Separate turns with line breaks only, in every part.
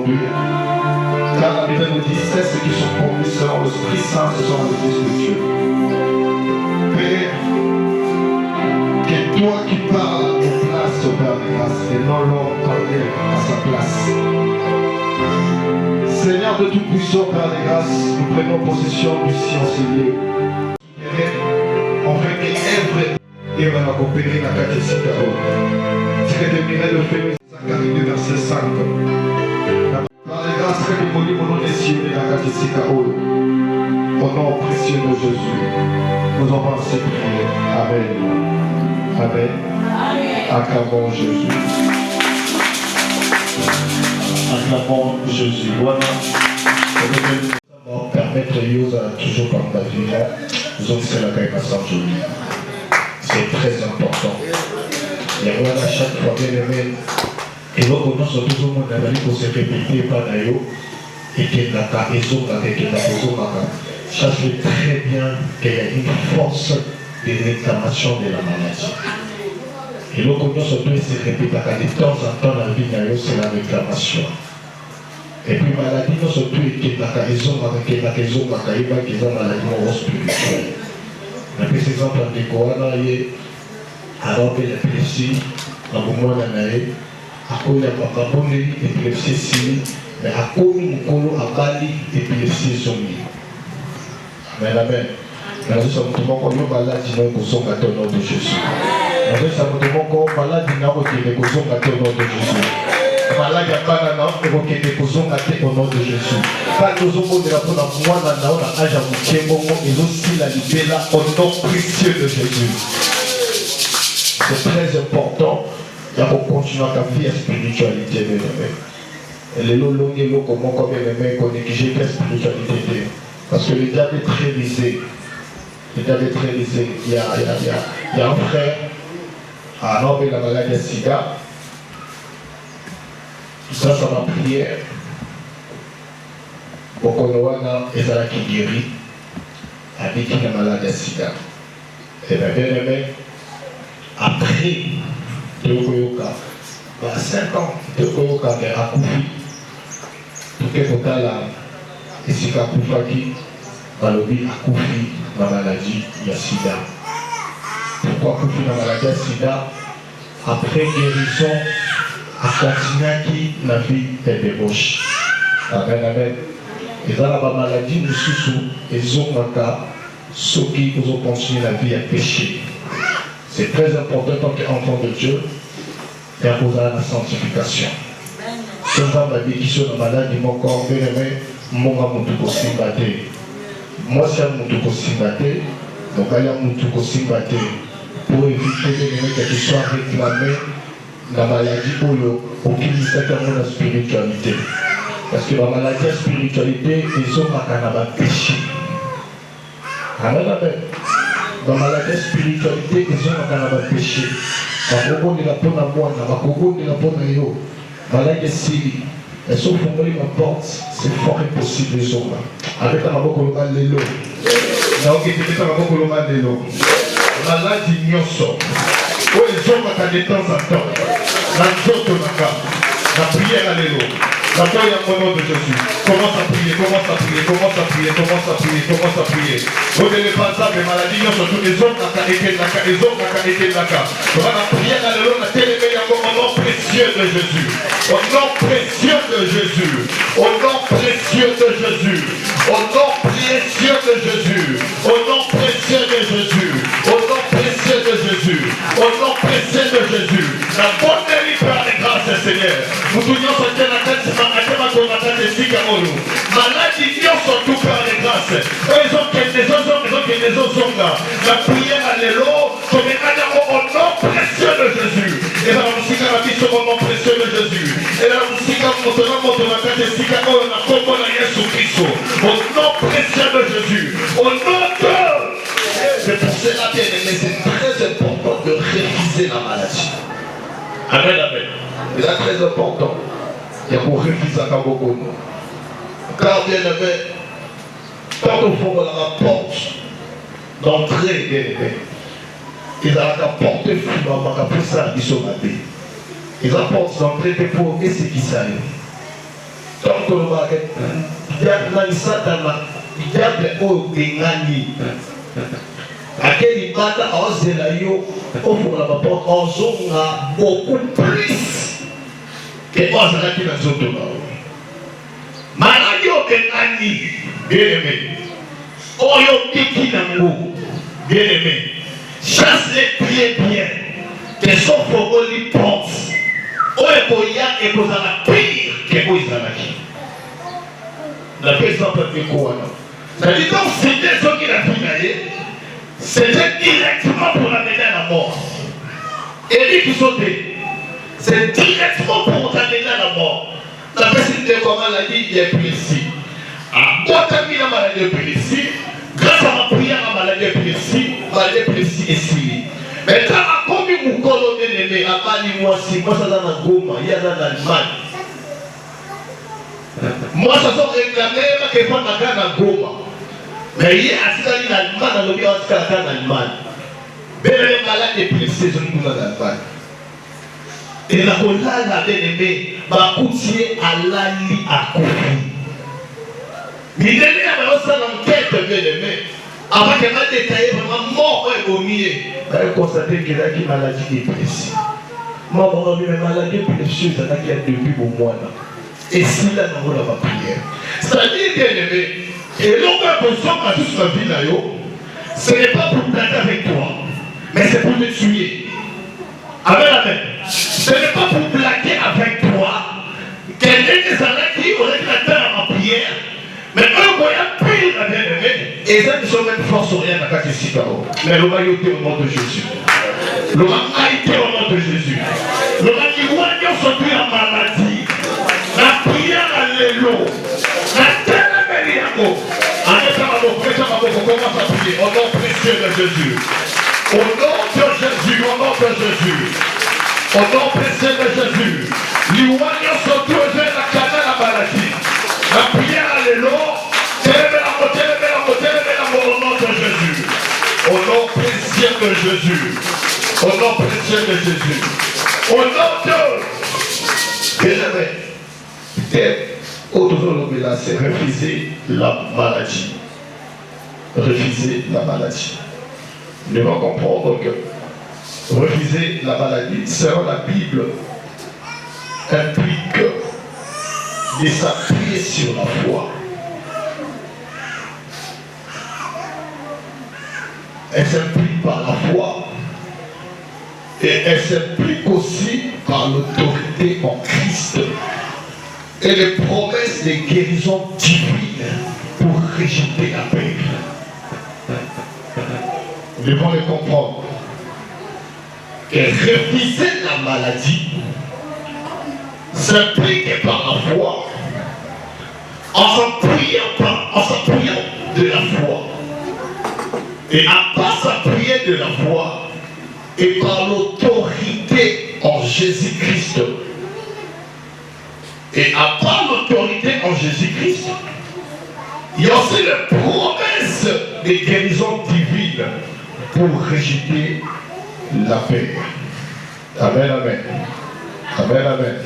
conduire. Car la Bible nous dit, c'est ceux qui sont conduits selon l'Esprit Saint, ce sont les fils de Dieu. Père, que toi qui parles à ta place, au Père de grâce, et non l'homme parler à sa place. Seigneur de Tout-Puissant, Père de grâce, nous prenons possession du Science-Lieu. On fait que œuvre et on va coopérer dans la catéchisme. C'est que terminer le fait, Zacharie 2, verset 5. Par les grâces que nous voulons nous décider dans la catéchisme. Au nom précieux de Jésus, nous avons ainsi prié. Amen. Amen. Acclamons Jésus. Acclamons Jésus. Voilà. Nous allons permettre à Dieu toujours comme la vie. Nous avons fait la caille sans jolie. C'est très important. Et voilà, chaque fois bien aimé, et donc nous sommes toujours mon avis pour se répéter par d'ailleurs, et qu'il n'a qu'à ça fait très bien qu'il y a une force de réclamation de la maladie. Et donc nous sommes tous se répéter de temps en temps la vie d'ailleurs, c'est la réclamation. Et puis maladie, nous sommes tous qui n'a qu'à maladie spirituelle. La précision de Koana est alors que l'épilepsie, à moment d'année, à cause de la bonne épilepsie, mais à cause de la bali épilepsie zombie. Amen, amen. Nous sommes tous malades qui sont au nom de Jésus. Nous sommes tous malades qui sont au nom de Jésus. Malade ya banana ekokende kozongate au nom de Jésus. Pas tozomondela mpona mwana na yo na age ya moke bongo ezosila libela au nom précieux de Jésus. C'est très important ya kocontinue ka vie ya spiritualité bien-aimé. Lelo longi eloko moko bien-aimé konéglige ka spiritualité te. Parce que le diable est très risé. Le diable est très risé. Il y a un frère à Nord de la maladie à sida. Ça ma prière. Bokonowana ezala qui guérit. Avec la maladie à sida. Et bien aimé, après de Koyoka, à 5 ans, de Koyoka a couché. Tout est total là. Et si tu as couché, Balobi a couché la maladie à sida. Pourquoi coucher la maladie à sida? Après guérison, à continuer qui la vie est débauche. Amen, amen. Et dans la maladie, nous sommes et ceux qui ont continué la vie à pécher. C'est très important en tant qu'enfant de Dieu d'imposer la sanctification. Ce n'est pas ma vie qui sont malade de mon corps, bien aimé, mon amour tout aussi batté. Moi, c'est un moutou aussi batté, donc il y a un moutou aussi batté pour éviter que tu sois réclamé la maladie pour aucune certaine la spiritualité. Parce que la maladie à spiritualité, ils ont un péché. Amen, amen. Dans la maladie à spiritualité, ils ont un péché. La coco de la peau à moi, la coco de la peau à yo. Maladie à Syrie. Elles sont formées ma porte, c'est fort impossible les hommes. Avec un maboko le mal de l'eau. Là où il était un maboko le mal de l'eau. Maladie nyoso. Où les hommes à de temps en temps. La joto naka. La prière à l'élo. La prière au nom de Jésus. Commence à prier, commence à prier, commence à prier, commence à prier, commence à prier. Vous n'avez pas ça, mais maladie nyoso. Tous les hommes naka été naka. Les hommes naka été naka. La prière à l'élo. La télémé au nom précieux de Jésus. Au nom précieux de Jésus. Au nom précieux de Jésus. Au nom précieux de Jésus. Au nom précieux de Jésus. Au nom précieux de Jésus. Au nom précieux de Jésus. La bonne par les grâces, Seigneur. Nous voulons sortir la tête, c'est ma tête de Sikamolo. Maladie, nous sont tout par les grâces. Ils ont des hommes là. La prière à l'élo, comme au nom précieux de Jésus. Et là, nous sommes la vie sur au nom précieux de Jésus. Et là, nous sommes la tête de Sikamolo, on a comme on a Jésus Christ. Au nom précieux de Jésus. Au nom de. C'est pour cela, bien aimé, c'est très important de réviser la maladie. Amen, amen. C'est très important. Il y a pour réviser à beaucoup. Car bien aimé, quand on faut la porte d'entrée, bien aimé, ils ont la porte de fou, ils sont matés. Ils ont la porte d'entrée pour essayer qui ça. Donc, il y a beaucoup plus que moi, ça qui dans autres. Maladie au Benani, bien aimé. Oyo Kiki Nango, bien aimé. Chasse les pieds bien. Que son fogo lui pense. Oyo Koya et Kozala pire que Kozalaki. La personne peut faire quoi? Ça dit donc, c'était ce qu'il a fait, c'était directement pour l'amener à la mort. Et lui qui sautait, c'est directement pour t'amener à la mort. La personne de comment l'a dit, il est précis. Ah, moi, t'as mis la maladie précis, grâce à ma prière, la maladie précis est signée. Mais quand a commis mon colonel aimé, à Mali, moi, ça dans la Goma, il y a dans l'Allemagne. Moi, ça sont réclamés, que je vais à Goma. Mais il y a assis en Allemagne, dans le milieu en Allemagne. Mais les malades est précis, je ne peux pas l'Allemagne. Et la colère la bien-aimée, ma coutier à l'ali à Kofi. Il est à l'enquête, bien-aimé. Avant qu'elle m'a détaillé vraiment mort au milieu. Elle a constaté qu'il y a une maladie dépressive. Moi, mon ami, mes maladies précieuses, il y a depuis pour moi. Et si là, nous avons la prière. C'est-à-dire, bien-aimé, et l'on a besoin à toute ma vie, ce n'est pas pour blaguer avec toi, mais c'est pour te tuer. Amen, amen. Ce n'est pas pour blaguer avec toi. Quelqu'un qui s'en a dit, on est la terre en prière. Mais eux, voyant pire la bien-aimée, et ça, ils sont même force rien à casser si tard. Mais l'on va y aller au nom de Jésus. L'on va y aller au nom de Jésus. L'on va y aller aujourd'hui en maladie. La prière à l'élo. La terre à Béliago. En étant commence à prier au nom précieux de Jésus. Au nom de Jésus, au nom de Jésus. Au nom précieux de Jésus. L'Iwanio sont tous la canne à la maladie. La prière à l'élo. Au nom de Jésus. Au nom précieux de Jésus. Au nom précieux de Jésus. Au nom de... Peut-être, autour de là, c'est refuser la maladie. Refuser la maladie. Nous devons comprendre que refuser la maladie, selon la Bible, implique de s'appuyer sur la foi. Elle s'implique par la foi et elle s'implique aussi par l'autorité en Christ et les promesses de guérison divine pour rejeter la paix. Nous devons le comprendre. Et refuser la maladie s'implique par la foi en s'appuyant de la foi. Et à part s'appuyer de la foi et par l'autorité en Jésus-Christ. Et à part l'autorité en Jésus-Christ, il y a aussi les promesses de guérison divine pour rejeter la paix. Amen, amen. Amen, amen.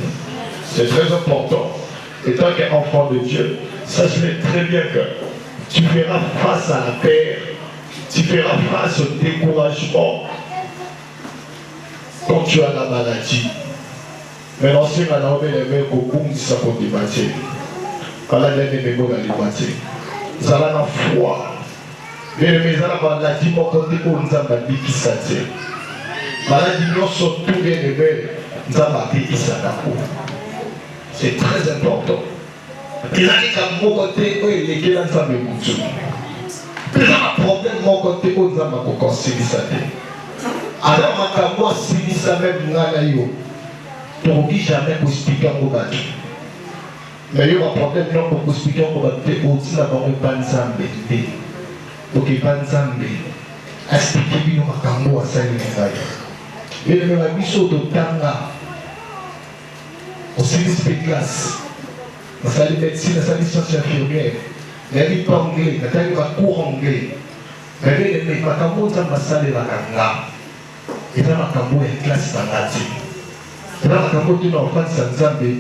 C'est très important. Et tant qu'enfant de Dieu, sache-le très bien que tu feras face à la paix. Tu feras face au découragement quand tu as la maladie. Mais l'ancien a nommé les mecs au bout de sa condamnation. Allah l'a mis les mots dans les moitiés. Ça va dans foi. Mais les gens ont maladie pour côté où nous avons dit qui s'attire. Maladie, nous sommes tous les rebelles. Nous avons dit qui s'attire. C'est très important. Il a dit qu'à mon côté, il est qu'il a fait le bout. Il y a un problème mon côté où nous avons encore ça. Alors, je vais ça même pour qui jamais pour expliquer au bâti. Mais il y a un problème non pour expliquer au bâti aussi d'abord une bonne zambe. Pour que bonne zambe expliquer bien au Makambo à Saint-Lévay. Et le même abisso de Tanga au service de classe. Dans sa médecine, dans sa licence infirmière. Il n'y a pas anglais, il n'y a pas cours anglais. Mais les Makambo, ça va saler la Kanga. Et là, Makambo est classe dans la team. Là, quand on dit enfant, ça nous a dit,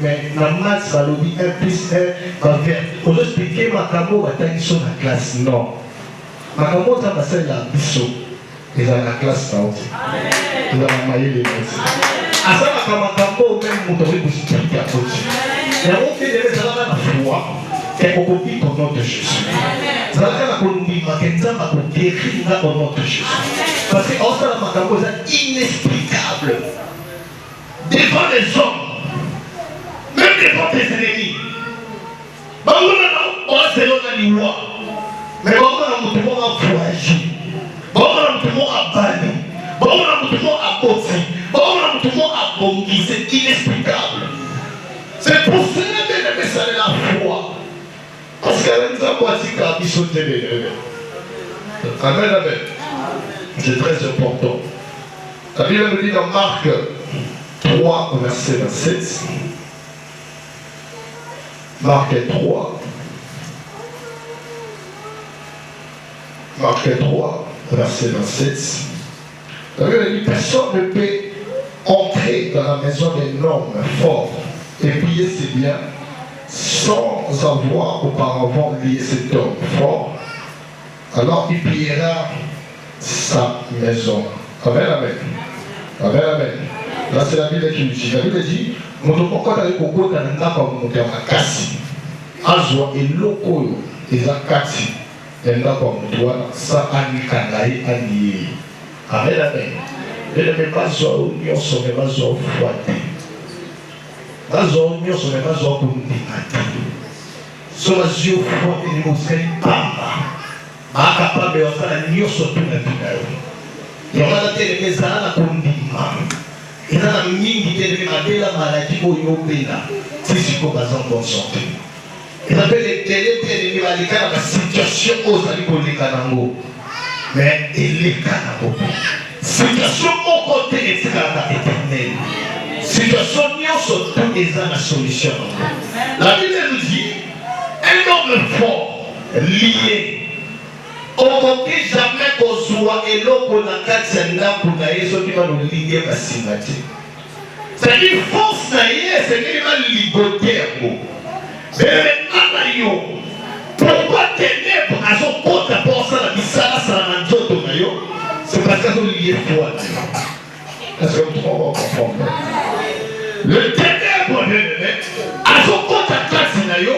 mais la masse, ça nous dit 1 plus 1 va vers. On peut expliquer ma camo, va t'aller sur la classe. Non. Ma camo, ça va ser la biseau. Ils ont la classe là aussi. Ils ont la maille les mains. À ça, ma camo, même, on devrait vous expliquer à côté. Et on fait des choses à la foi. Et on copie au nom de Jésus. Ça va faire la colombie, ma kenza, ma guérir au nom de Jésus. Parce que en ça, ma camo, c'est inexplicable. Devant les hommes, même devant tes ennemis. On va se donner l'Iwa. Mais on va nous voyager. On va nous banni. On va nous bosser. On va nous bongi. C'est inexplicable. C'est pour cela que ça est la foi. Parce qu'elle nous a boité quand ils sont élevés. Amen, amen. C'est très important. La Bible nous dit dans Marc 3, verset 27. Marc 3. Marc 3, verset 27. La Bible dit, personne ne peut entrer dans la maison d'un homme fort et piller ses biens sans avoir auparavant lié cet homme fort. Alors il pillera sa maison. Amen, amen. Amen, amen. Là, c'est la Bible qui dit. La Bible dit, mon quand tu as beaucoup de gens comme mon kasi, azwa et loko et zakati, et là comme toi, ça a ni kanai ani. Amen, amen. Et ne pas soit union sur les bases au foyer. Bases au union sur les bases au kundimati. Sur les yeux foyer, les mousquets pamba. Ma capable de faire la union sur tout le monde. Il y a des gens qui ont kundimati. Il y a des gens qui ont maladie au Yobena. Si c'est pas en bonne santé. Il y a des gens qui ont la situation aux alcooliques. Mais il est canabo. Situation au côté est éternelle. Situation sur tout est la solution. La Bible nous dit un homme fort, lié. On ne peut jamais qu'on soit et l'eau qu'on a 4 pour naïe, ce qui va nous lier à Simati. C'est-à-dire force naïe, c'est qu'il va ligoter à vous. Mais maintenant, pourquoi ténèbres à son compte à penser à la misala, ça n'a pas de maillot? C'est parce qu'ils ont lié foi. Est-ce que vous comprenez? Le ténèbre, à son compte à Katsinayo,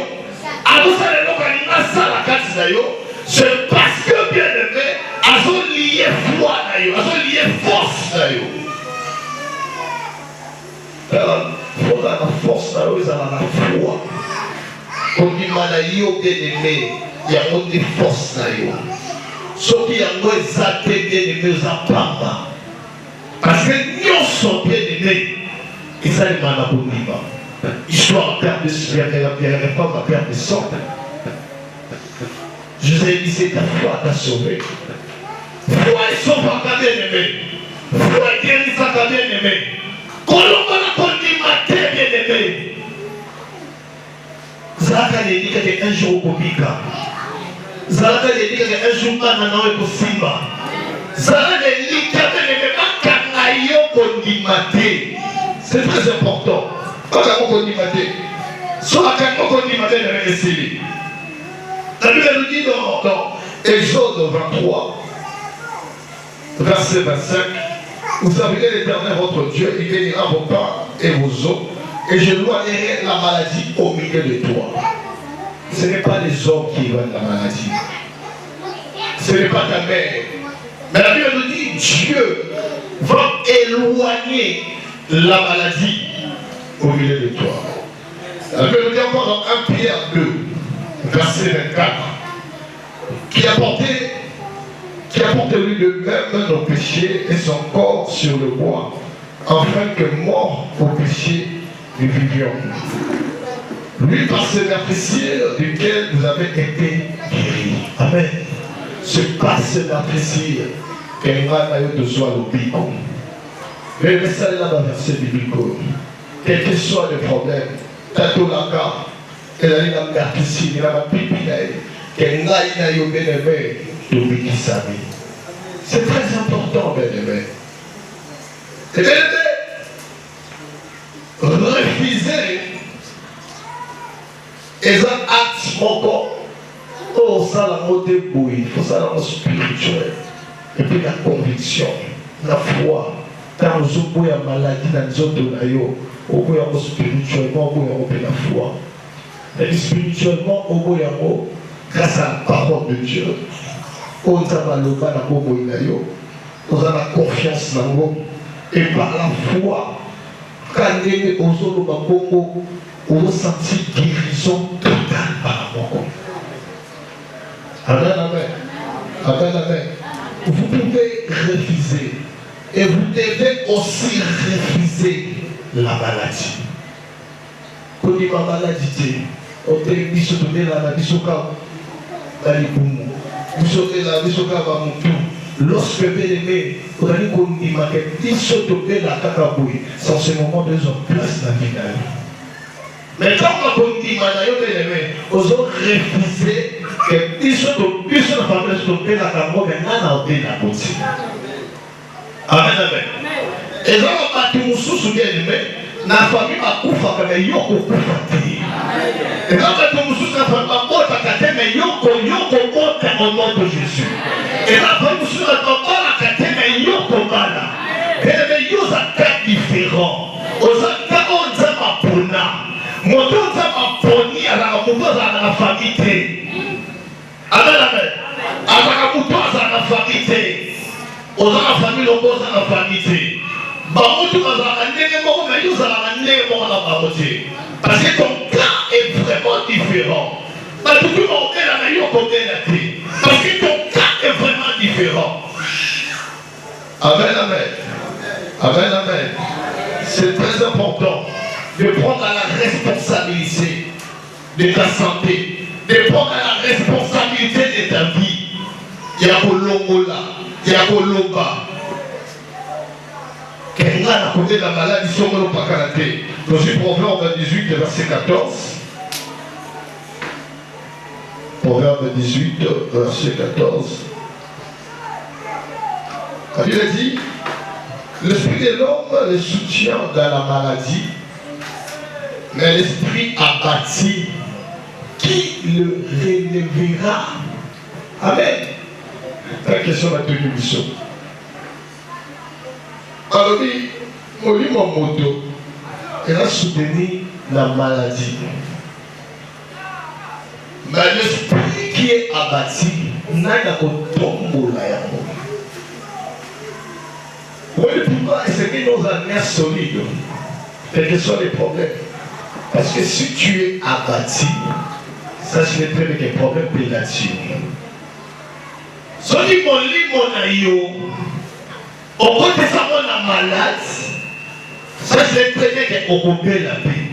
à vous savez l'organisation à la Katsinayo, c'est parce que bien aimé, ils ont lié foi, ils ont lié force. Il faut la force, ils ont la foi. Quand il m'a dit bien aimé, il y a des forces. Ceux qui ont été bien aimés, ils ont pas. Parce que nous sommes bien aimés. Et ça, il m'a dit. Histoire de perdre de sang, il n'y avait pas ma perte de sang. Je vous ai dit, c'est ta foi t'a sauvé. Foi et sauve ta bien aimé. Foi et guérit ta bien aimé. Colomba n'a pas dit ma terre bien aimé. Zaka dit que un jour au Bika. Zaka dit que un jour maintenant est possible. Zaka dit que c'est très important. Quand on dit soit on dit la Bible nous dit dans Exode 23, verset 25, vous savez l'Éternel votre Dieu, il bénira vos pains et vos eaux, et je loierai la maladie au milieu de toi. Ce n'est pas les hommes qui éloignent la maladie. Ce n'est pas ta mère. Mais la Bible nous dit Dieu va éloigner la maladie au milieu de toi. La Bible nous dit encore dans 1 Pierre 2, verset 24, qui a porté lui-même nos péchés et son corps sur le bois, afin que mort au péché, nous vivions. Lui, par ses meurtrissures duquel vous avez été guéris. Amen. C'est par ses meurtrissures qu'elle va de soi le bico. Mais le message là-bas, verset biblique. Quel que soit le problème, tato laka, elle a dit la meurtrissure, elle a ma pipi, qu'elle n'a eu bien-aimé, tout le qui savait. C'est très important, bien-aimé. Et bien-aimé, refuser et un acte moko oh ça la mode bouille faut ça la spirituel et puis la conviction la foi quand nous sommes à maladie dans les autres nayo au bout ya spirituellement au bout ya la foi et spirituellement au bout ya grâce à la parole de Dieu on t'a maloba na bobo nayo on a la confiance dans nous et par la foi quand les ozolo babongo on sentit guérison totale par rapport amen, amen. Amen, amen. Vous pouvez refuser. Et vous devez aussi refuser la maladie. Quand il y a une maladie, on peut dire que c'est la maladie. Lorsque vous aimez, vous allez dire que c'est en ce moment de place dans la vie. Mais quand on dit que vous avez refusé que ils sont la famille stoppée la caméra maintenant on est la côté. Amen amen. Et là on va tout sous bien aimé na famille va kufa comme yoko kufa ti. Et là on va tout sous la famille va bota kate mais yoko bota au nom de Jésus. Et là on va tout sous la famille kate mais yoko bala. Et mais yo ça cas différent. Aux cas on dit ma pona. Mon Dieu ça ma poni à la famille. Amen, amen. Atakamuto azana famille. Ozana famille lokoza na famille. Bamutu azana ndenge moko mais yozana ndenge moko na bamote. Parce que ton cas est vraiment différent. Parce que tu m'as la meilleure côté la vie. Parce que ton cas est vraiment différent. Amen, amen. Amen, amen. C'est très important de prendre la responsabilité de ta santé. De prendre la responsabilité de ta vie. Il y a Kolongola, il y a Koloba. Quelqu'un a connu la maladie sur le Pakalate. Dans une Proverbe 18, verset 14. Proverbe 18, verset 14. Il a dit, l'esprit de l'homme le soutient dans la maladie, mais l'esprit abattu, qui le relèvera? Amen. La question de la tenue mission. Alors, oui, mon moto, elle a soutenu la maladie. Mais l'esprit qui est abattu n'a pas de tombeau là. Oui, le pouvoir est ce que nos années solides, quels que soient les problèmes. Parce que si tu es abattu, sache très bien que problème est là-dessus. Si tu mon lit mon aïe, au côté de ça, on a malade, sache très bien qu'on peut la paix.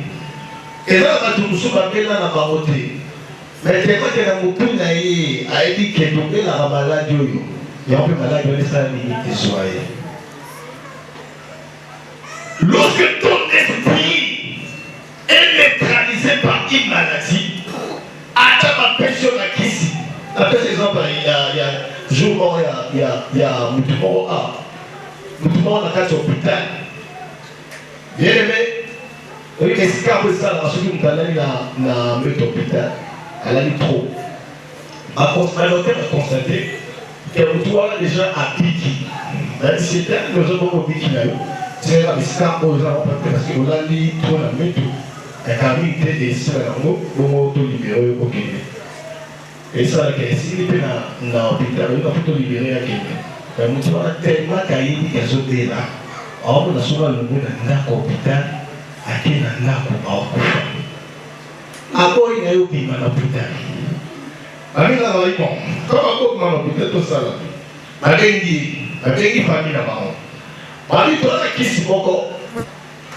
Et là, on va tout souffrir là dans la beauté. Mais c'est quand tu as mon tour naïe, a dit que tu es la malade, il y a un peu malade, il y a ça limite de soyer. Lorsque ton esprit est neutralisé par une maladie, à ta personne à qui si. Par exemple, il y a jour il y a Moutoumoro A. Moutoumoro dans l'hôpital. Bien aimé, oui, est-ce que ça, la suite de l'hôpital, elle a dit trop. À l'hôtel, on a constaté que Moutoumoro a déjà appliqué. C'était un besoin de Biki. C'est la biscam aux gens parce qu'on a dit trop la méthode. La carité des sœurs pour auto-libérer au Kenya. Et ça, s'il était dans l'hôpital, il va auto-libérer à Kenya. Mais nous avons tellement caillé qu'il y a sauté là. Alors, on a souvent le mot dans l'hôpital, à Kenya, à Okufa. Après, il y a eu des mal à l'hôpital. Ami là, il bon. Comme à Okufa, l'hôpital, tout ça là. Avec une famille là-bas. Mali toi qui si boko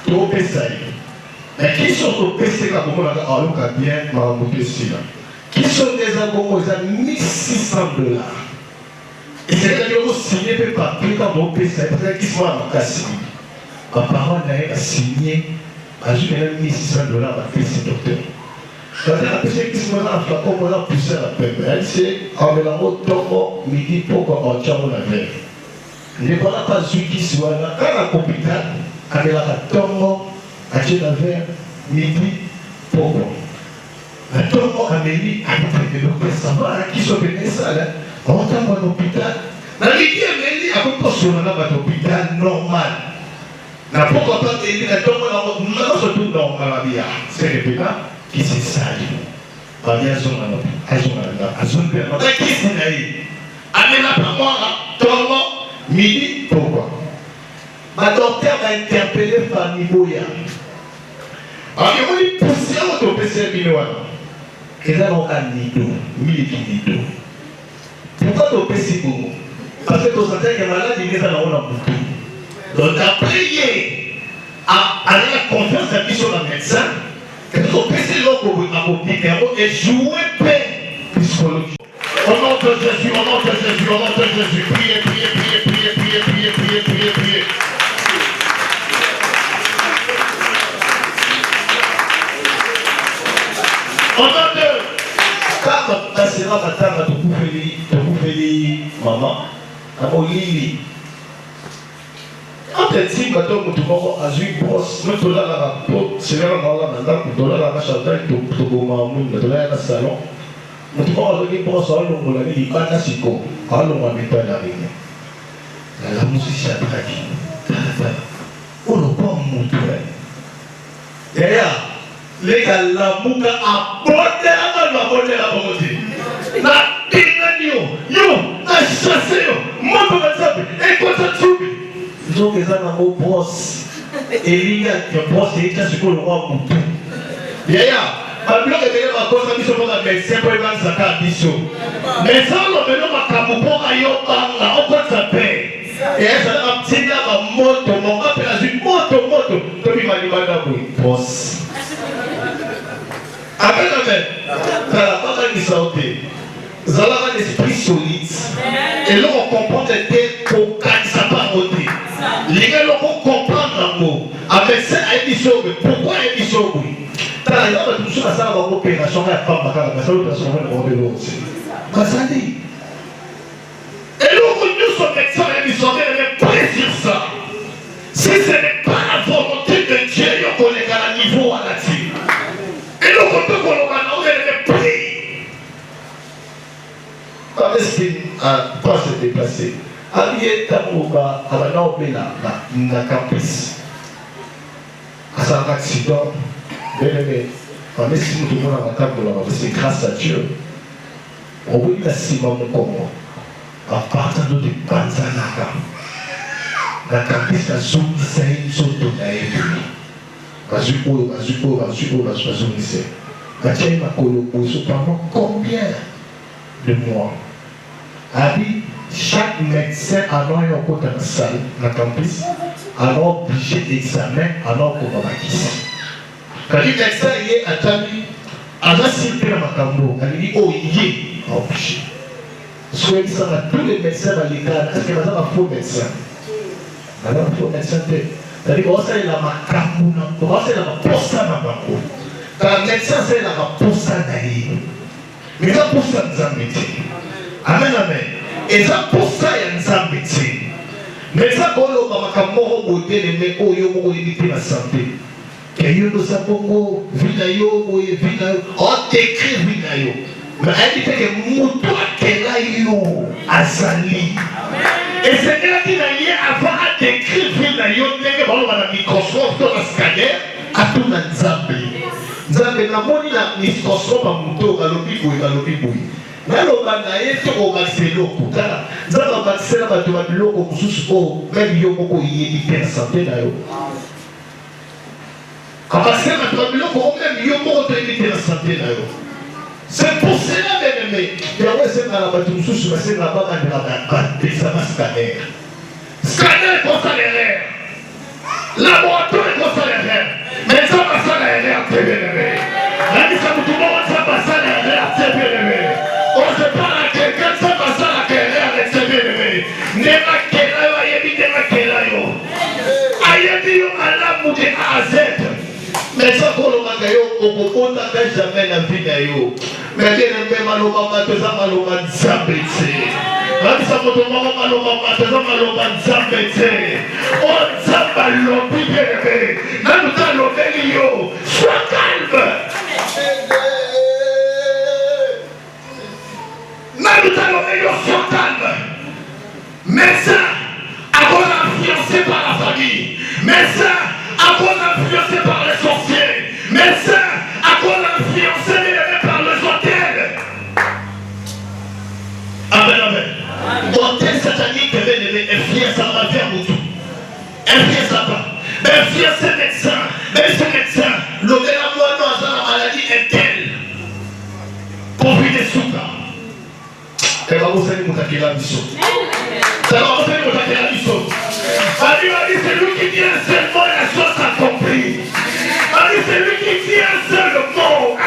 to pesai mais qui sont au PC là comme on a alors bien mamuté ici là qui sont des abonnements à $1,600 et c'est là que vous signez peu papier quand on PC parce que qui sont en casse ma parole a signé à juste $1,600 à PC docteur quand la PC qui sont là comme on a poussé la peine elle c'est en mélangeant tombo midi pour qu'on tient la veille. Ne voilà pas celui qui soit là. Quand l'hôpital, avec la tombe, acheter un verre, midi, pourquoi? Attends, Amélie, avec le docteur, ça va, qui sont venus ça, là? On va à l'hôpital. La midi, Amélie, à quoi sur l'hôpital normal? Na pourquoi pas Amélie, à ton moment, non, surtout normal, c'est le pédale qui s'est sali. Pas bien, à zone, qui s'est naïf. Amélie, pas moi, tourment, midi, pourquoi? Ma docteur m'a interpellé par Niboya. Alors, il m'a poussé à votre PC Minois. Et là, on a Nido, Nido. Pourquoi tu fais si bon? Parce que tu sens que le malade est dans la boutique. Donc, tu as prié à la confiance à sur le médecin, que tu fais l'eau et jouer paix psychologique. Au nom de Jésus, au nom de Jésus, au nom de Jésus, priez, priez, priez, priez, priez, priez, priez, priez, priez. On a deux. Quand tu seras matin, tu pouvais maman, à mon lit. Quand tu dis que tu as une brosse, nous te la rapporte, c'est là que tu as la chantal, tu as la salon. Nous te avons une brosse, on l'a dit, pas de sico, on l'a mis pas la ligne. La musique a traqué. On n'a pas montré. D'ailleurs, les gars, la mouka a bordé la volonté. Na pinganio, yo, na chassé yo, moi comme ça, et quoi ça tue? Ils ont des animaux brosse. Et il y a des brosses et il y a ce qu'on voit pour tout. Yaya, ma bloc est derrière ma cause, mission pour la médecin pour les gens qui sont mission. Mais ça, on a ma camoufle à Yopanga, on peut s'appeler. Et ça a un petit là, ma moto, mon appel à une moto, comme il m'a dit, madame, brosse. Amen, amen. Ça n'a pas de santé. Vous allez avoir un esprit solide. Et là, on comprend que c'est pour que ça pas voter. Les gars, on comprendre un mot. Avec ça, elle dit pourquoi elle dit oui? T'as la grande tout ça, ça va avoir opération, la femme, la opération, on va le aussi. Ça dit. Et là, nous sommes médecins, ils sont prêts sur ça. Si ce n'est pas la volonté de Dieu, on est à un niveau à la tire. Et nous, quand on est pris, est-ce qu'il n'a pas se déplacer? Allié Tamouba, à la Nobela, na campus. À un accident, bien aimé, on est si nous tout le monde à la table, c'est grâce à Dieu. On voit la Simon Congo, à partir de Banzanaka. La campus a zone Isaïe, zone de Naïbi. Pendant combien de mois? Chaque médecin a un côté dans la salle, dans le campus, a obligé d'examen, alors qu'on va quitter. Quand le médecin est attendu, à la cité de Macambo, il dit oh, il est obligé. Soit il s'en a tous les médecins dans l'école, est-ce qu'il y a un faux médecin? Alors, il faut médecin. C'est-à-dire qu'on sait la macambo, on sait la posta macambo. Quand le médecin sait la posta naïve, mais ça posta nous a métier. Amen, amen. Et ça posta nous a métier. Mais ça qu'on a macambo au bout de l'année, au yo au éviter la santé. Et yo nous avons vinayo, on décrit vinayo. Mais elle dit que mouton qu'elle a eu azali. Et c'est là qu'il a eu avant à décrire vinayo, n'est-ce pas le microscope dans le scanner, à tout le Nzambe. Nzambe n'a pas le microscope à mouton, à l'opiboui. Mais le banaye, tout au maxillo, Nzambe a maxé la bataille de l'eau au sous-sous, même yo beaucoup y est la santé d'ailleurs. Quand maxé la bataille de l'eau, même yo beaucoup y est la santé d'ailleurs. C'est pour cela, bien aimé. Il y a un c'est dans la bataille sous c'est la bataille de la bataille scanner. Scanner pour ça l'erreur. Laboratoire pour ça l'erreur. Mais ça passe à l'erreur, c'est bien aimé. La mise à tout le monde, ça passe à l'erreur, c'est bien aimé. On se parle à quelqu'un, ça passe à l'erreur, c'est bien aimé. Nema kela yo, ayebi nema kela yo. Ayebi yo alamu de A à Z. Mais ça qu'on a eu au Congo, on n'a jamais la vie d'ailleurs. Mais bien aimé, maloma, tout ça, maloma, Nzambe. Rabisa motomoko maloba mateza maloba nzambe te. O nzambe alobi bien-aimé. Nanu talobeli yo. Sois calme. Nanu talobeli yo, sois calme. Mais ça, à cause influencé par la famille. Mais ça, à cause influencé par les sorciers. Mais ça, à cause influencé par les hôtels. Amen, amen. Hôtel satanique, influence à ma vie à Moutou. Influence à pas. Mais influence ces médecins. Mais ces médecins, l'hôtel à moi, non, dans la maladie est telle. Pour lui des soukas. Et va vous faire une moutaque la mission. Ça va vous faire une moutaque la mission. Marie a dit, c'est lui qui dit un seul mot et la chose s'accomplit. Marie, c'est lui qui dit un seul mot,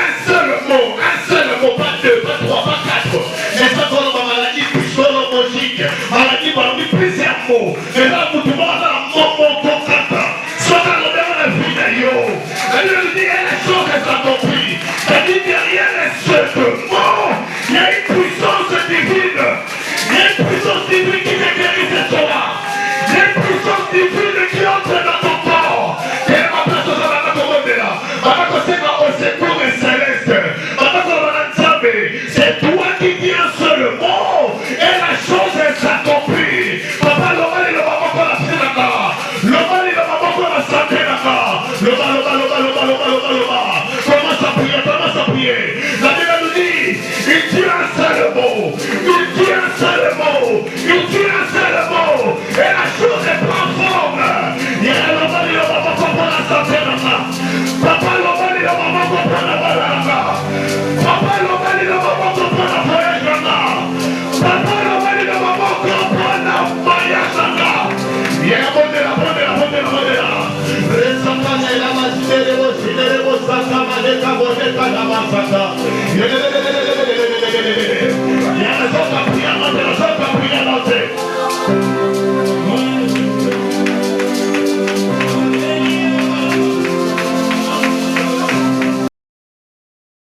pas deux, pas trois, pas quatre. Mais ça, dans ma maladie psychologique, maladie par plusieurs mots. Mais là, vous devez avoir un mot concret. Soit dans le même la vie d'ailleurs. Elle lui dit, la chose s'accomplit. Elle dit, derrière les sept mots, il y a une puissance divine. Il y a une puissance divine qui te guérit ce soir. Il y a une puissance divine qui entre dans ton corps. Et ma place au Zalaka là. Ma place au secours et céleste. Ma place au Zalaka, c'est toi qui dis un seul mot. Et la chose s'accomplit. Papa, l'homme, il va pas la faire là. L'homme, il va pas la santé là. L'homme. Commence à prier. La Bible nous dit, il dit un seul mot. Et la chose prend forme. Il y a l'homme, il va pas comprendre la santé là. Papa, l'homme, il va pas comprendre la balade. Papa, l'homme, il va pas comprendre la voyage là. Papa, l'homme, il va pas comprendre la voyage là. Il y a la bonne. Il y a